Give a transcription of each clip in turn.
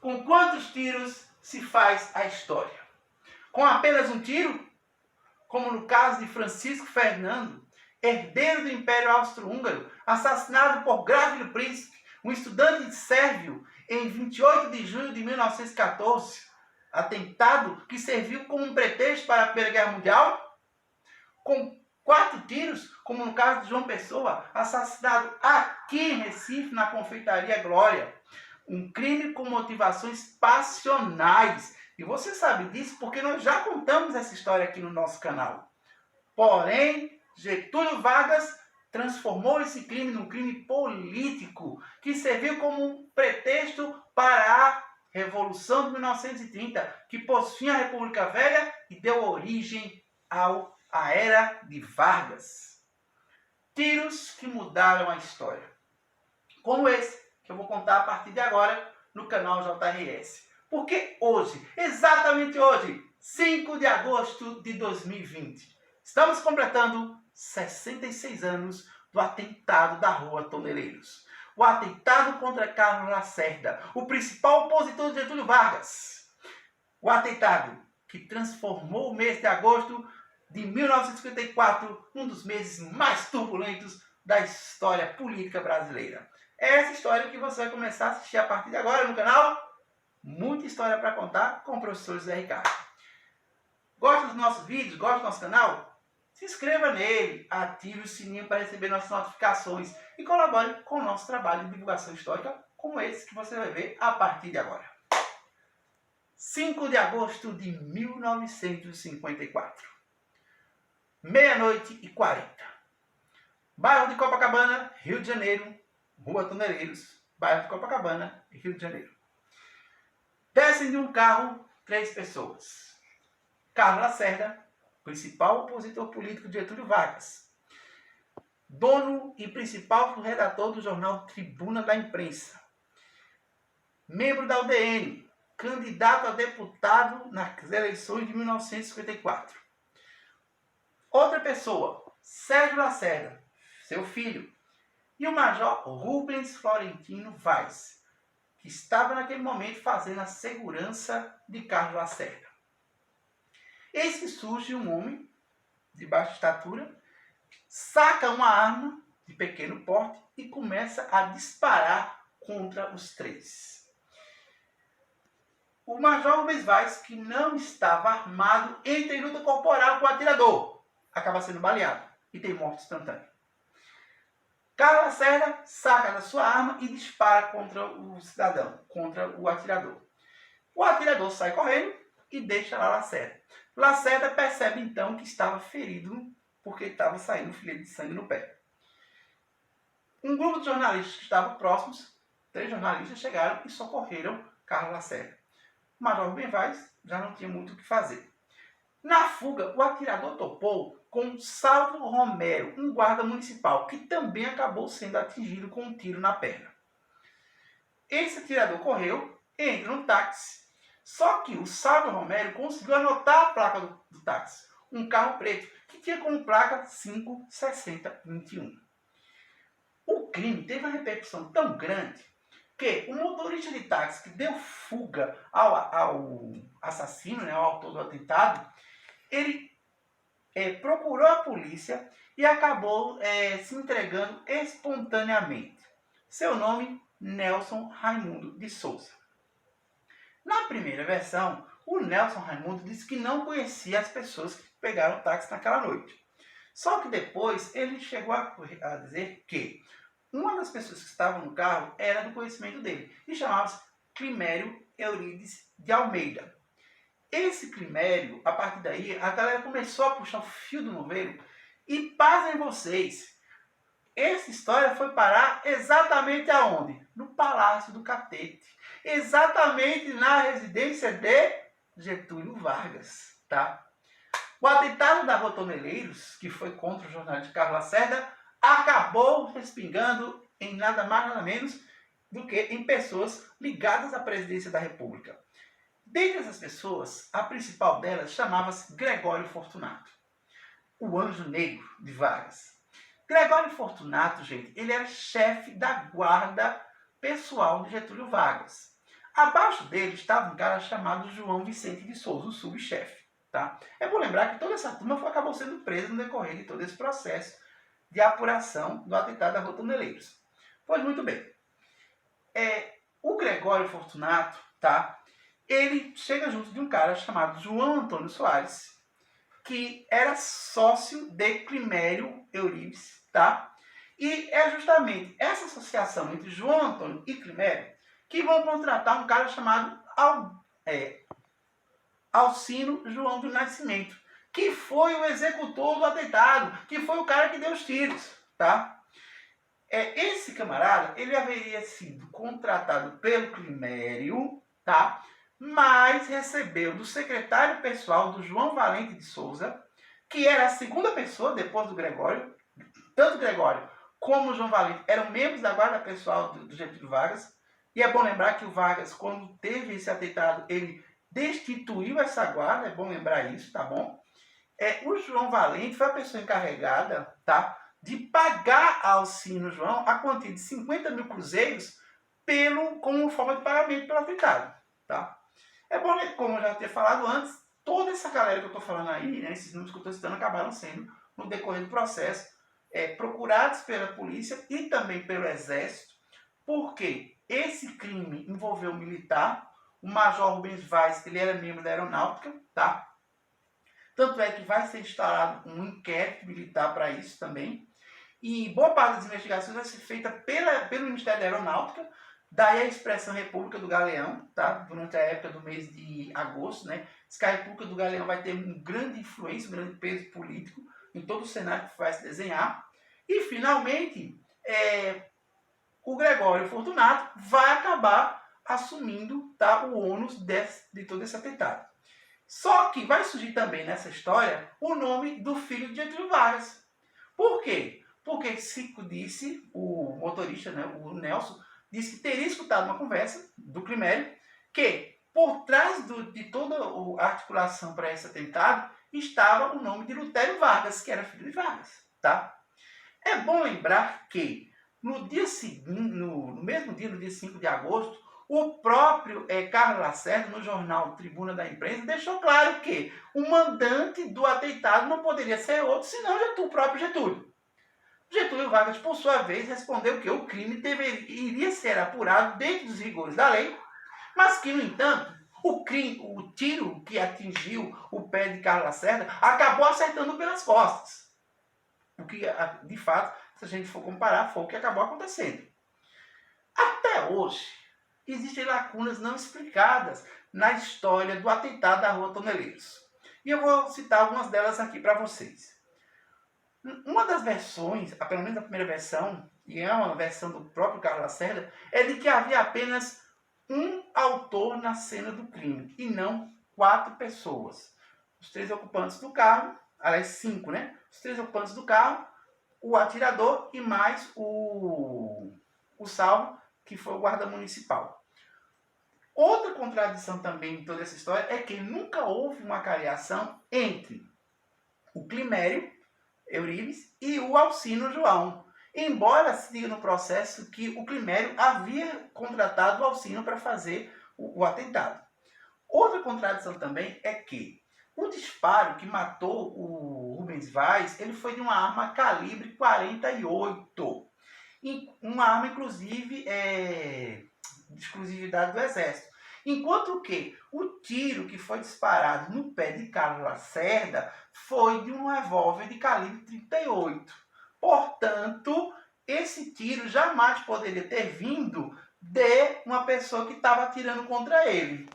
Com quantos tiros se faz a história? Com apenas um tiro? Como no caso de Francisco Fernando, herdeiro do Império Austro-Húngaro, assassinado por Grávilo Príncipe, um estudante sérvio, em 28 de junho de 1914, atentado que serviu como um pretexto para a Primeira Guerra Mundial? Com 4 tiros, como no caso de João Pessoa, assassinado aqui em Recife, na Confeitaria Glória. Um crime com motivações passionais. E você sabe disso porque nós já contamos essa história aqui no nosso canal. Porém, Getúlio Vargas transformou esse crime num crime político, que serviu como um pretexto para a Revolução de 1930, que pôs fim à República Velha e deu origem à Era de Vargas. Tiros que mudaram a história. Como esse que eu vou contar a partir de agora no canal JRS. Porque hoje, exatamente hoje, 5 de agosto de 2020, estamos completando 66 anos do atentado da Rua Toneleiros. O atentado contra Carlos Lacerda, o principal opositor de Getúlio Vargas. O atentado que transformou o mês de agosto de 1954 num dos meses mais turbulentos da história política brasileira. É essa história que você vai começar a assistir a partir de agora no canal. Muita história para contar com o professor José Ricardo. Gosta dos nossos vídeos? Gosta do nosso canal? Se inscreva nele, ative o sininho para receber nossas notificações e colabore com o nosso trabalho de divulgação histórica, como esse que você vai ver a partir de agora. 5 de agosto de 1954. Meia-noite e 40. Bairro de Copacabana, Rio de Janeiro, Rua Toneleiros, bairro de Copacabana, Rio de Janeiro. Descem de um carro 3 pessoas. Carlos Lacerda, principal opositor político de Getúlio Vargas, dono e principal redator do jornal Tribuna da Imprensa, membro da UDN, candidato a deputado nas eleições de 1954. Outra pessoa, Sérgio Lacerda, seu filho, e o major Rubens Florentino Vaz, que estava naquele momento fazendo a segurança de Carlos Lacerda. Eis que surge um homem de baixa estatura, saca uma arma de pequeno porte e começa a disparar contra os 3. O major Rubens Vaz, que não estava armado, entra em luta corporal com o atirador, acaba sendo baleado e tem morte instantânea. Carlos Lacerda saca da sua arma e dispara contra o cidadão, contra o atirador. O atirador sai correndo e deixa lá Lacerda. Lacerda percebe então que estava ferido porque estava saindo um filete de sangue no pé. Um grupo de jornalistas que estavam próximos, 3 jornalistas, chegaram e socorreram Carlos Lacerda. O major Rubens Vaz já não tinha muito o que fazer. Na fuga, o atirador topou com Salvo Romero, um guarda municipal, que também acabou sendo atingido com um tiro na perna. Esse atirador correu, entra no táxi, só que o Salvo Romero conseguiu anotar a placa do táxi, um carro preto, que tinha como placa 56021. O crime teve uma repercussão tão grande que o motorista de táxi que deu fuga ao assassino, ao autor do atentado, ele procurou a polícia e acabou se entregando espontaneamente. Seu nome, Nelson Raimundo de Souza. Na primeira versão, o Nelson Raimundo disse que não conhecia as pessoas que pegaram o táxi naquela noite. Só que depois ele chegou a dizer que uma das pessoas que estavam no carro era do conhecimento dele e chamava-se Climério Eurides de Almeida. Esse Climério, a partir daí, a galera começou a puxar o fio do novelo e, pasmem vocês, essa história foi parar exatamente aonde? No Palácio do Catete. Exatamente na residência de Getúlio Vargas, tá? O atentado da Rua Toneleiros, que foi contra o jornalista Carlos Lacerda, acabou respingando em nada mais nada menos do que em pessoas ligadas à presidência da República. Dentre essas pessoas, a principal delas chamava-se Gregório Fortunato, o anjo negro de Vargas. Gregório Fortunato, gente, ele era chefe da guarda pessoal de Getúlio Vargas. Abaixo dele estava um cara chamado João Vicente de Souza, o subchefe. Tá? É bom lembrar que toda essa turma acabou sendo presa no decorrer de todo esse processo de apuração do atentado da Rua Toneleiros. Pois muito bem. O Gregório Fortunato, tá? Ele chega junto de um cara chamado João Antônio Soares, que era sócio de Climério Eurives, tá? E é justamente essa associação entre João Antônio e Climério que vão contratar um cara chamado Alcino João do Nascimento, que foi o executor do atentado, que foi o cara que deu os tiros, tá? Esse camarada, ele haveria sido contratado pelo Climério, tá? Mas recebeu do secretário pessoal do João Valente de Souza, que era a segunda pessoa depois do Gregório, tanto o Gregório como o João Valente eram membros da guarda pessoal do Getúlio Vargas, e é bom lembrar que o Vargas, quando teve esse atentado, ele destituiu essa guarda, é bom lembrar isso, tá bom? O João Valente foi a pessoa encarregada, tá? De pagar ao Alcino João a quantia de 50 mil cruzeiros como forma de pagamento pelo atentado, tá? É bom, como eu já tinha falado antes, toda essa galera que eu estou falando aí, né, esses números que eu estou citando, acabaram sendo, no decorrer do processo, procurados pela polícia e também pelo Exército, porque esse crime envolveu um militar, o Major Rubens Vaz, ele era membro da Aeronáutica, tá? Tanto é que vai ser instalado um inquérito militar para isso também. E boa parte das investigações vai ser feita pelo Ministério da Aeronáutica, daí a expressão República do Galeão, tá? Durante a época do mês de agosto, né? Diz que a República do Galeão vai ter uma grande influência, um grande peso político em todo o cenário que vai se desenhar. E, finalmente, o Gregório Fortunato vai acabar assumindo, tá, o ônus de todo esse atentado. Só que vai surgir também nessa história o nome do filho de Getúlio Vargas. Por quê? Porque Cico disse, o motorista, né, o Nelson, disse que teria escutado uma conversa do Climério, que por trás de toda a articulação para esse atentado estava o nome de Lutério Vargas, que era filho de Vargas. Tá? É bom lembrar que no dia seguinte, no mesmo dia, no dia 5 de agosto, o próprio Carlos Lacerda, no jornal Tribuna da Imprensa, deixou claro que o mandante do atentado não poderia ser outro, senão o próprio Getúlio. Getúlio Vargas, por sua vez, respondeu que o crime iria ser apurado dentro dos rigores da lei, mas que, no entanto, o tiro que atingiu o pé de Carlos Lacerda acabou acertando pelas costas. O que, de fato, se a gente for comparar, foi o que acabou acontecendo. Até hoje, existem lacunas não explicadas na história do atentado da Rua Toneleiros. E eu vou citar algumas delas aqui para vocês. Uma das versões, pelo menos a primeira versão, e é uma versão do próprio Carlos Lacerda, é de que havia apenas um autor na cena do crime, e não 4 pessoas. Os 3 ocupantes do carro, aliás, 5, né? Os 3 ocupantes do carro, o atirador e mais o salvo, que foi o guarda municipal. Outra contradição também em toda essa história é que nunca houve uma cariação entre o Climério Eurives e o Alcino João, embora se diga no processo que o Climério havia contratado o Alcino para fazer o atentado. Outra contradição também é que o disparo que matou o Rubens Vaz, ele foi de uma arma calibre 48. Uma arma, inclusive, de exclusividade do Exército. Enquanto que o tiro que foi disparado no pé de Carlos Lacerda foi de um revólver de calibre 38. Portanto, esse tiro jamais poderia ter vindo de uma pessoa que estava atirando contra ele.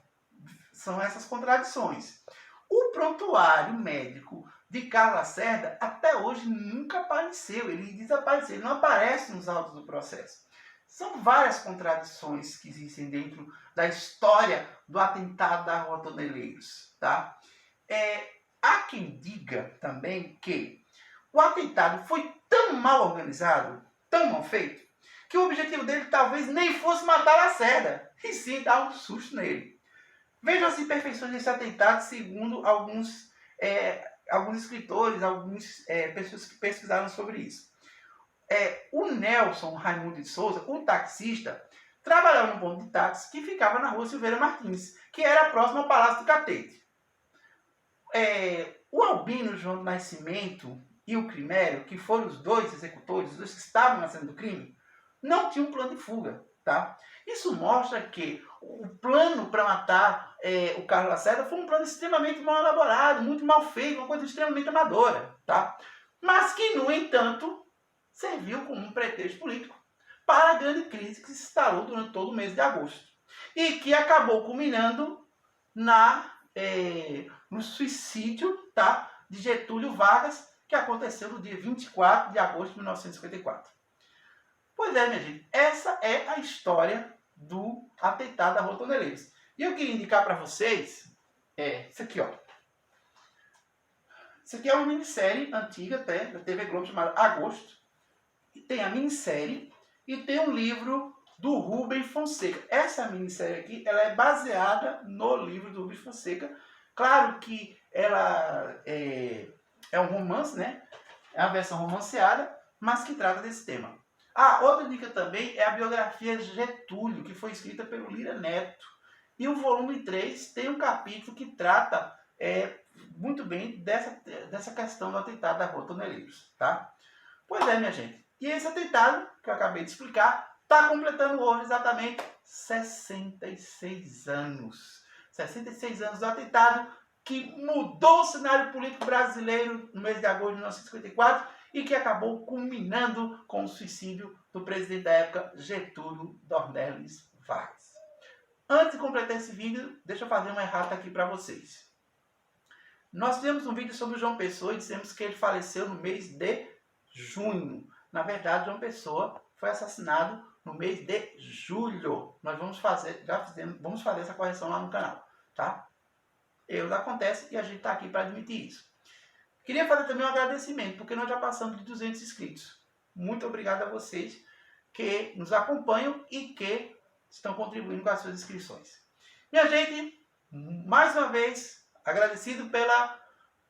São essas contradições. O prontuário médico de Carlos Lacerda até hoje nunca apareceu. Ele desapareceu, ele não aparece nos autos do processo. São várias contradições que existem dentro da história do atentado da Rua Toneleiros. Tá? Há quem diga também que o atentado foi tão mal organizado, tão mal feito, que o objetivo dele talvez nem fosse matar Lacerda, e sim dar um susto nele. Vejam as imperfeições desse atentado segundo alguns escritores, algumas pessoas que pesquisaram sobre isso. O Nelson Raimundo de Souza, o taxista, trabalhava no ponto de táxi que ficava na rua Silveira Martins, que era próximo ao Palácio do Catete. O Albino João do Nascimento e o Crimério, que foram os dois executores, os dois que estavam na cena do crime, não tinham um plano de fuga. Tá? Isso mostra que o plano para matar o Carlos Lacerda foi um plano extremamente mal elaborado, muito mal feito, uma coisa extremamente amadora. Tá? Mas que, no entanto, serviu como um pretexto político para a grande crise que se instalou durante todo o mês de agosto. E que acabou culminando no suicídio, tá, de Getúlio Vargas, que aconteceu no dia 24 de agosto de 1954. Pois é, minha gente, essa é a história do atentado da Rua Toneleiros. E eu queria indicar para vocês isso aqui, ó. Isso aqui é uma minissérie antiga até, da TV Globo, chamada Agosto. E tem a minissérie e tem um livro do Rubem Fonseca. Essa minissérie aqui, ela é baseada no livro do Rubem Fonseca. Claro que ela é um romance, né? É uma versão romanceada, mas que trata desse tema. Outra dica também é a biografia Getúlio, que foi escrita pelo Lira Neto. E o volume 3 tem um capítulo que trata muito bem dessa questão do atentado da Rua Toneleiros, tá? Pois é, minha gente. E esse atentado, que eu acabei de explicar, está completando hoje exatamente 66 anos. 66 anos do atentado que mudou o cenário político brasileiro no mês de agosto de 1954 e que acabou culminando com o suicídio do presidente da época, Getúlio Dornelles Vargas. Antes de completar esse vídeo, deixa eu fazer uma errata aqui para vocês. Nós fizemos um vídeo sobre o João Pessoa e dissemos que ele faleceu no mês de junho. Na verdade, João Pessoa foi assassinado no mês de julho. Nós vamos fazer essa correção lá no canal, tá? Erros acontecem e a gente está aqui para admitir isso. Queria fazer também um agradecimento, porque nós já passamos de 200 inscritos. Muito obrigado a vocês que nos acompanham e que estão contribuindo com as suas inscrições. Minha gente, mais uma vez, agradecido pela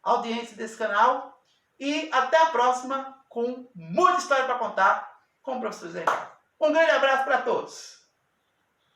audiência desse canal e até a próxima com muita história para contar com o professor Zé Ricardo. Um grande abraço para todos!